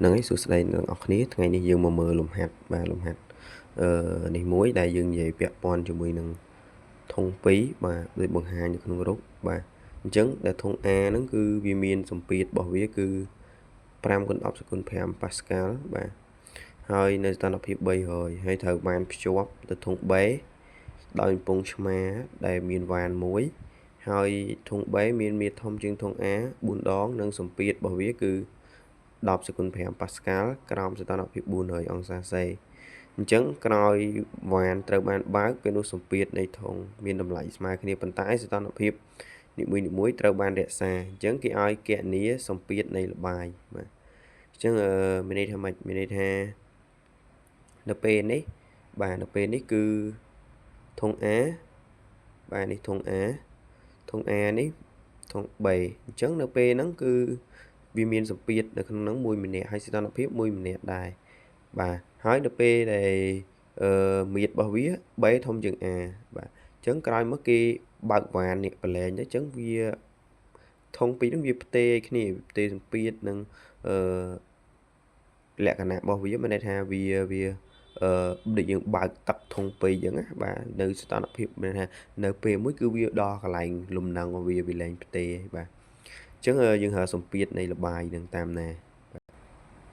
នឹងឯងសួស្តីអ្នកនរគ្នាថ្ងៃនេះយើងមកមើលលំហាត់បាទលំហាត់នេះមួយដែលយើងនិយាយពាក់ព័ន្ធជាមួយនឹងធុង2បាទដូចបង្ហាញនៅក្នុងរូបបាទអញ្ចឹងដែលធុង A ហ្នឹងគឺវាមានសម្ពាធរបស់វាគឺ5 × 10^5 ប៉ាស្កាល់បាទហើយនៅសីតុណ្ហភាព 300 ហើយត្រូវបានភ្ជាប់ទៅធុង B ដោយកំពង់ឆ្មាដែលមានវ៉ានមួយហើយធុង B មានមាត្រធំជាងធុង A 4 ដងនិងសម្ពាធរបស់វាគឺ10^5 ប៉ាស្កាល់ក្រោមសីតុណ្ហភាព400អង្សាសេអញ្ចឹងក្រោយវ៉ានត្រូវបានបើកពេលនោះសម្ពាធនៃធុងមានតម្លៃស្មើគ្នាប៉ុន្តែសីតុណ្ហភាពនីមួយៗត្រូវបានរក្សាអញ្ចឹងគេឲ្យគណនាសម្ពាធនៃល្បាយបាទអញ្ចឹងមានន័យថាម៉េចមានន័យថានៅពេលនេះបាទនៅពេលនេះគឺធុង A បាទនេះធុង A ធុង A នេះធុង B អញ្ចឹងនៅពេលហ្នឹងគឺវាមានសម្ពាធនៅក្នុងហ្នឹង1 ម្នាក់ហើយសីតុណ្ហភាព1 ម្នាក់ដែរបាទហើយនៅពេលដែលមាត្ររបស់វា B ធំជាង A បាទអញ្ចឹងក្រោយមកគេបើកវ៉ាននេះប្រឡែងទៅអញ្ចឹងវាធុងពីរហ្នឹងវាផ្ទេរគ្នាផ្ទេរសម្ពាធនិងលក្ខណៈរបស់វាមានន័យថាវាដូចយើងបើកទឹកធុង2អញ្ចឹងណាបាទនៅសីតុណ្ហភាពមានន័យថានៅពេលមួយគឺវាដល់កន្លែងលំនឹងរបស់វាលែងផ្ទេរបាទអញ្ចឹងយើងហៅសម្ពាធនៃល្បាយនឹងតាមណា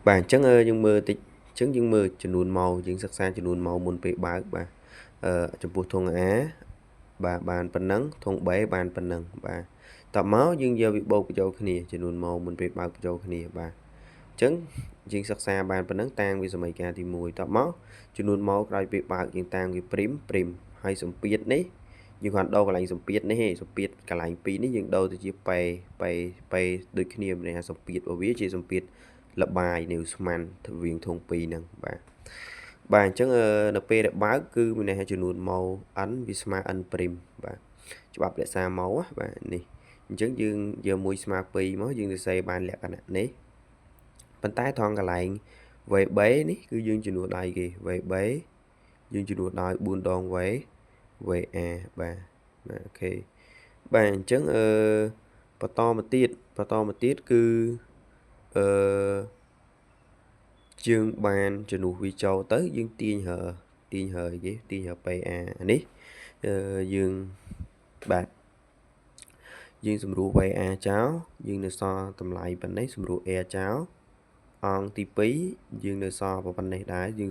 បាទអញ្ចឹងយើងមើលតិចអញ្ចឹងយើងមើលចំនួនម៉ោយើងសិក្សាចំនួនម៉ោមុនពេលបើកបាទចំពោះធុង A បាទបានប៉ុណ្ណឹងធុង B បានប៉ុណ្ណឹងបាទតបមកយើងយកវាបូកបញ្ចូលគ្នាចំនួនម៉ោមុនពេលបើកបញ្ចូលគ្នាបាទអញ្ចឹងយើងសិក្សាបានប៉ុណ្ណឹងតាំងវាសម័យកាលទី1តបមកចំនួនម៉ោក្រោយពេលបើកយើងតាំងវាព្រីមហើយសម្ពាធនេះយើងគ្រាន់ដូរកន្លែងសម្ពាធនេះទេសម្ពាធកន្លែង2នេះយើងដូរទៅជាប៉េដូចគ្នាមានន័យថាសម្ពាធរបស់វាជាសម្ពាធល្បាយនៅស្មានរវាងធុង2ហ្នឹងបាទអញ្ចឹងនៅពេលដែលបើកគឺមានន័យថាចំនួនម៉ោ n វាស្មើ n ព្រីមបាទច្បាប់រក្សាម៉ោបាទនេះអញ្ចឹងយើងយក1ស្មើ2មកយើងសរសេរបានលក្ខណៈនេះប៉ុន្តែត្រង់កន្លែង VB នេះគឺយើងចំនួនដោយគេ VB យើងចំនួនដោយ4ដង VA បាទអូខេបាទអញ្ចឹងបន្តមកទៀតគឺយើងបានចំនួនវាចូលទៅយើងទាញរើគេទាញរើ PA នេះយើងបាទយើងសម្រួល VA ចោលយើងនៅសល់តម្លៃប៉ុណ្ណេះសម្រួល A ចោលអង្គទី2យើងនៅសល់ប៉ុណ្ណេះដែរយើង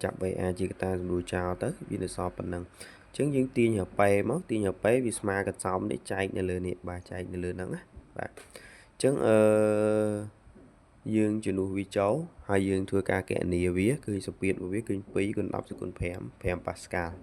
ចាប់ VA ជាកត្តាសម្រួលចោលទៅវានៅសល់ប៉ុណ្ណឹងអញ្ចឹងយើងទាញរប៉េមកទាញរប៉េវាស្មើកន្សោមនេះចែកនៅលើនេះបាទចែកនៅលើហ្នឹងណាបាទអញ្ចឹងយើងជំនួសវាចូលហើយយើងធ្វើការគណនាវាគឺសម្ពាធរបស់វាគឺ2 × 10^5 5 ប៉ាស្កាល់